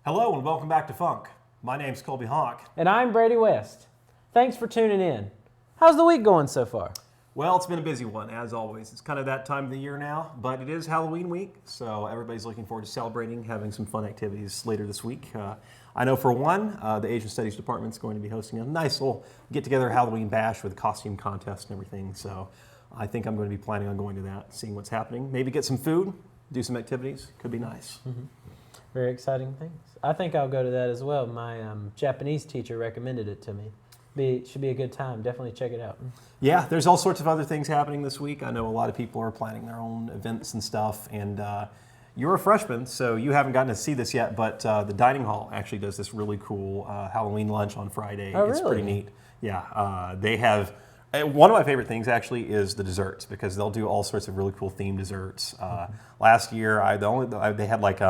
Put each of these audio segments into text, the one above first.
Hello and welcome back to Func. My name's Colby Hawk. And I'm Brady West. Thanks for tuning in. How's the week going so far? Well, it's been a busy one, as always. It's kind of that time of the year now, but it is Halloween week, so everybody's looking forward to celebrating, having some fun activities later this week. I know for one, the Asian Studies Department is going to be hosting a nice little get-together Halloween bash with a costume contest and everything, so I think I'm going to be planning on going to that, seeing what's happening. Maybe get some food, do some activities. Could be nice. Mm-hmm. Very exciting things. I think I'll go to that as well. My Japanese teacher recommended it to me. Should be a good time. Definitely check it out. Yeah, there's all sorts of other things happening this week. I know a lot of people are planning their own events and stuff. And you're a freshman, so you haven't gotten to see this yet, but the dining hall actually does this really cool Halloween lunch on Friday. Oh, it's really? pretty neat. Yeah, they have... One of my favorite things actually is the desserts, because they'll do all sorts of really cool themed desserts. Last year, they had like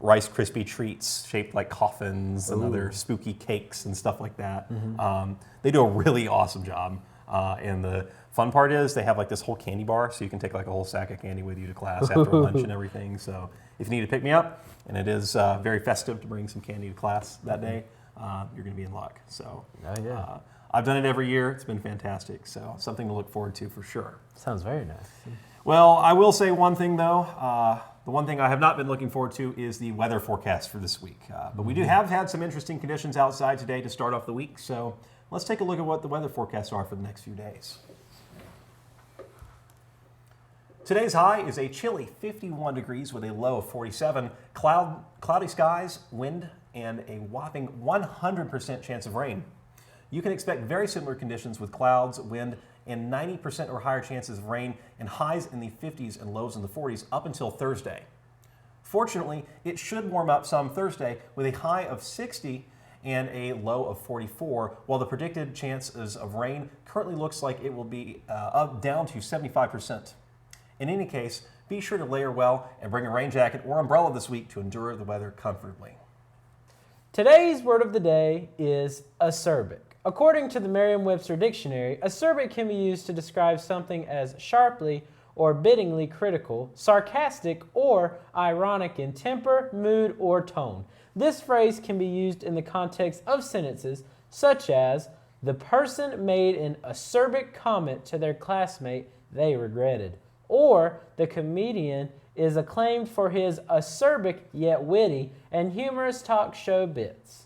Rice Krispie treats shaped like coffins and other spooky cakes and stuff like that. Mm-hmm. They do a really awesome job. And the fun part is they have like this whole candy bar, so you can take like a whole sack of candy with you to class after lunch and everything. So if you need to pick me up, and it is very festive to bring some candy to class that day, you're going to be in luck. So. Oh, yeah. I've done it every year. It's been fantastic. So something to look forward to for sure. Sounds very nice. Well, I will say one thing though. The one thing I have not been looking forward to is the weather forecast for this week. But we do have had some interesting conditions outside today to start off the week. So let's take a look at what the weather forecasts are for the next few days. Today's high is a chilly 51 degrees with a low of 47. Cloudy skies, wind, and a whopping 100% chance of rain. You can expect very similar conditions with clouds, wind, and 90% or higher chances of rain and highs in the 50s and lows in the 40s up until Thursday. Fortunately, it should warm up some Thursday with a high of 60 and a low of 44, while the predicted chances of rain currently looks like it will be down to 75%. In any case, be sure to layer well and bring a rain jacket or umbrella this week to endure the weather comfortably. Today's word of the day is acerbic. According to the Merriam-Webster Dictionary, acerbic can be used to describe something as sharply or bitingly critical, sarcastic, or ironic in temper, mood, or tone. This phrase can be used in the context of sentences such as, the person made an acerbic comment to their classmate they regretted, or the comedian is acclaimed for his acerbic yet witty and humorous talk show bits.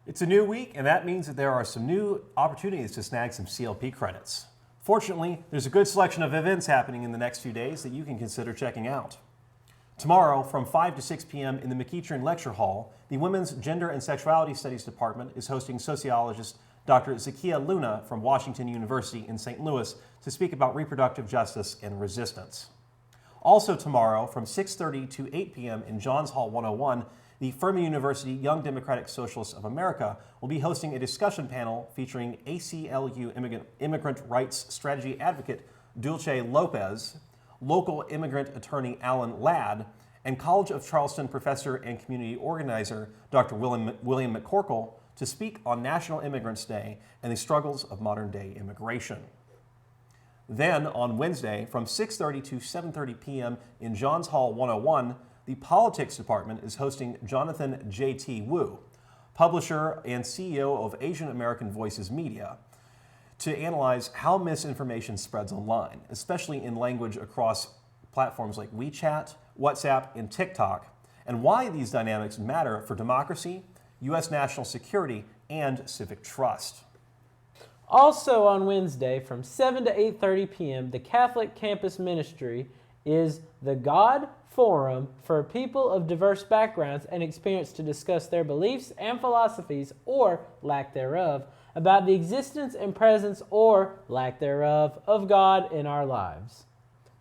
It's a new week, and that means that there are some new opportunities to snag some CLP credits. Fortunately, there's a good selection of events happening in the next few days that you can consider checking out. Tomorrow, from 5 to 6 p.m. in the McEachern Lecture Hall, the Women's Gender and Sexuality Studies Department is hosting sociologist Dr. Zakia Luna from Washington University in St. Louis to speak about reproductive justice and resistance. Also tomorrow, from 6:30 to 8 p.m. in Johns Hall 101, the Furman University Young Democratic Socialists of America will be hosting a discussion panel featuring ACLU immigrant rights strategy advocate Dulce Lopez, local immigrant attorney Alan Ladd, and College of Charleston professor and community organizer Dr. William McCorkle to speak on National Immigrants Day and the struggles of modern-day immigration. Then, on Wednesday, from 6:30 to 7:30 p.m. in Johns Hall 101, the Politics Department is hosting Jonathan J.T. Wu, publisher and CEO of Asian American Voices Media, to analyze how misinformation spreads online, especially in language across platforms like WeChat, WhatsApp, and TikTok, and why these dynamics matter for democracy, U.S. national security, and civic trust. Also on Wednesday from 7 to 8:30 p.m., the Catholic Campus Ministry is the God Forum for people of diverse backgrounds and experience to discuss their beliefs and philosophies, or lack thereof, about the existence and presence, or lack thereof, of God in our lives.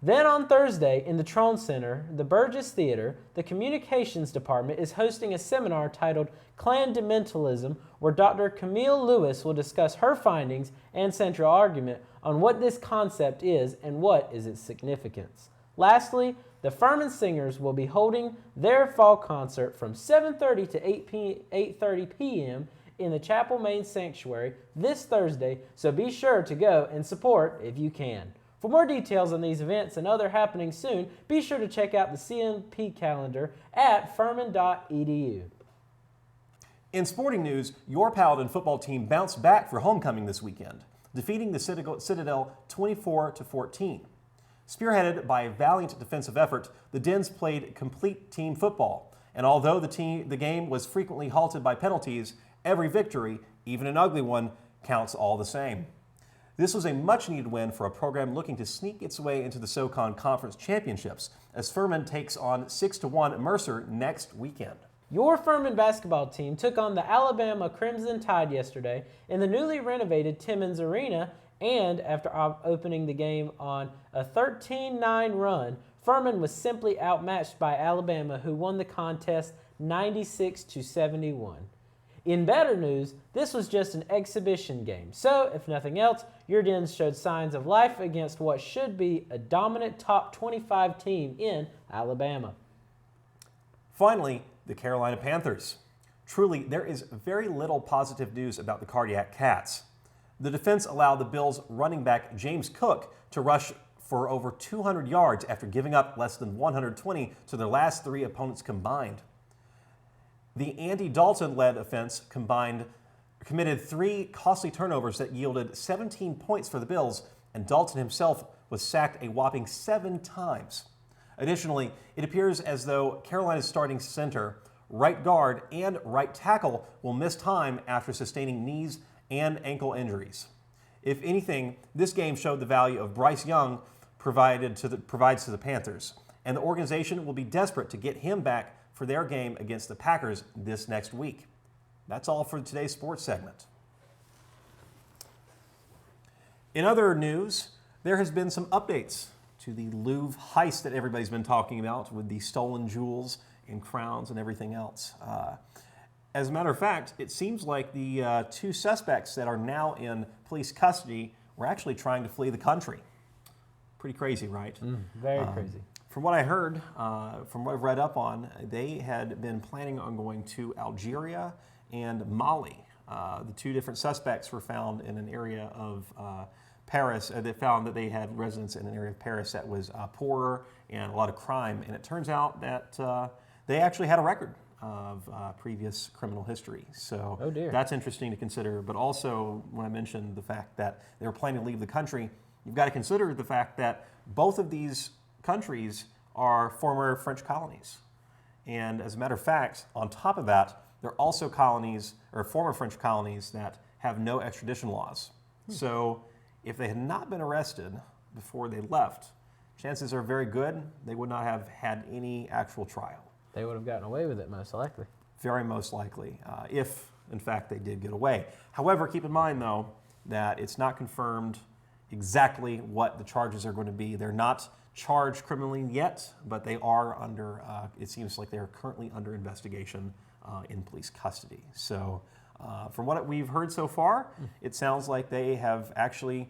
Then on Thursday, in the Trone Center, the Burgess Theater, the Communications Department is hosting a seminar titled Clandamentalism, where Dr. Camille Lewis will discuss her findings and central argument on what this concept is and what is its significance. Lastly, the Furman Singers will be holding their fall concert from 7:30 to 8:30 p.m. in the Chapel Main Sanctuary this Thursday, so be sure to go and support if you can. For more details on these events and other happenings soon, be sure to check out the CMP calendar at furman.edu. In sporting news, your Paladin football team bounced back for homecoming this weekend, defeating the Citadel 24-14. Spearheaded by a valiant defensive effort, the Dens played complete team football, and although the game was frequently halted by penalties, every victory, even an ugly one, counts all the same. This was a much-needed win for a program looking to sneak its way into the SoCon Conference Championships, as Furman takes on 6-1 Mercer next weekend. Your Furman basketball team took on the Alabama Crimson Tide yesterday in the newly renovated Timmons Arena, and after opening the game on a 13-9 run, Furman was simply outmatched by Alabama, who won the contest 96-71. In better news, this was just an exhibition game, so if nothing else, your Dens showed signs of life against what should be a dominant top 25 team in Alabama. Finally, the Carolina Panthers. Truly, there is very little positive news about the Cardiac Cats. The defense allowed the Bills' running back James Cook to rush for over 200 yards after giving up less than 120 to their last 3 opponents combined. The Andy Dalton-led offense committed 3 costly turnovers that yielded 17 points for the Bills, and Dalton himself was sacked a whopping 7 times. Additionally, it appears as though Carolina's starting center, right guard, and right tackle will miss time after sustaining knees and ankle injuries. If anything, this game showed the value of Bryce Young provides to the Panthers, and the organization will be desperate to get him back for their game against the Packers this next week. That's all for today's sports segment. In other news, there has been some updates to the Louvre heist that everybody's been talking about with the stolen jewels and crowns and everything else. As a matter of fact, it seems like the 2 suspects that are now in police custody were actually trying to flee the country. Pretty crazy, right? Very crazy. From what I heard, from what I've read up on, they had been planning on going to Algeria and Mali. The 2 different suspects were found in an area of Paris. They found that they had residence in an area of Paris that was poorer and a lot of crime. And it turns out that they actually had a record of previous criminal history. So that's interesting to consider. But also, when I mentioned the fact that they were planning to leave the country, you've got to consider the fact that both of these countries are former French colonies. And as a matter of fact, on top of that, they're also colonies, or former French colonies, that have no extradition laws. So if they had not been arrested before they left, chances are very good they would not have had any actual trial. They would have gotten away with it, most likely. Very most likely, if in fact they did get away. However, keep in mind though, that it's not confirmed exactly what the charges are going to be. They're not charged criminally yet, but they are under, it seems like they are currently under investigation in police custody. So from what we've heard so far, it sounds like they have actually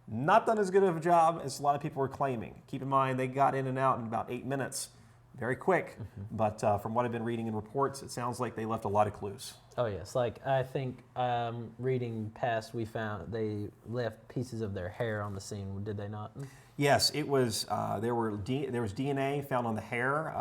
not done as good of a job as a lot of people were claiming. Keep in mind, they got in and out in about 8 minutes, very quick. But from what I've been reading in reports, it sounds like they left a lot of clues. Oh yes, like I think reading past, we found they left pieces of their hair on the scene. Did they not? Yes, it was. There was DNA found on the hair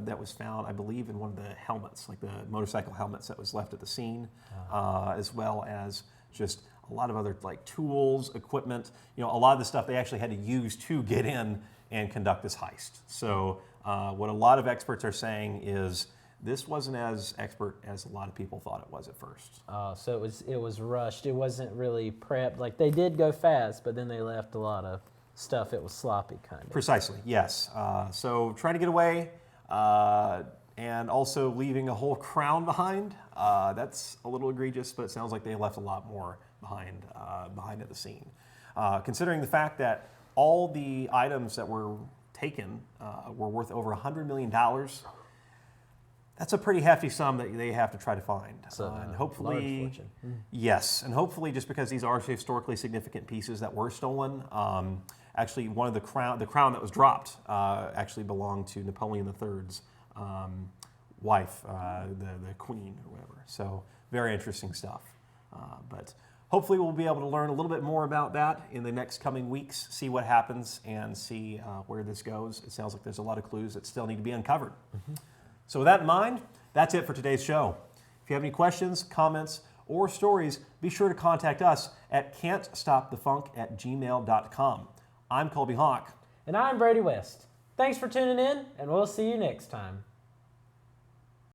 that was found, I believe, in one of the helmets, like the motorcycle helmets that was left at the scene, as well as just a lot of other like tools, equipment. You know, a lot of the stuff they actually had to use to get in and conduct this heist. So what a lot of experts are saying is this wasn't as expert as a lot of people thought it was at first. So it was rushed. It wasn't really prepped. Like they did go fast, but then they left a lot of stuff. It was sloppy, kind of. Precisely, yes. So trying to get away and also leaving a whole crown behind, that's a little egregious, but it sounds like they left a lot more behind at the scene. Considering the fact that all the items that were taken were worth over $100 million, that's a pretty hefty sum that they have to try to find. And hopefully, large fortune. Yes, and hopefully just because these are historically significant pieces that were stolen, actually one of the crown that was dropped actually belonged to Napoleon III's wife, the queen or whatever. So very interesting stuff. But hopefully we'll be able to learn a little bit more about that in the next coming weeks, see what happens and see where this goes. It sounds like there's a lot of clues that still need to be uncovered. So with that in mind, that's it for today's show. If you have any questions, comments, or stories, be sure to contact us at can'tstopthefunk@gmail.com. I'm Colby Hawk. And I'm Brady West. Thanks for tuning in, and we'll see you next time.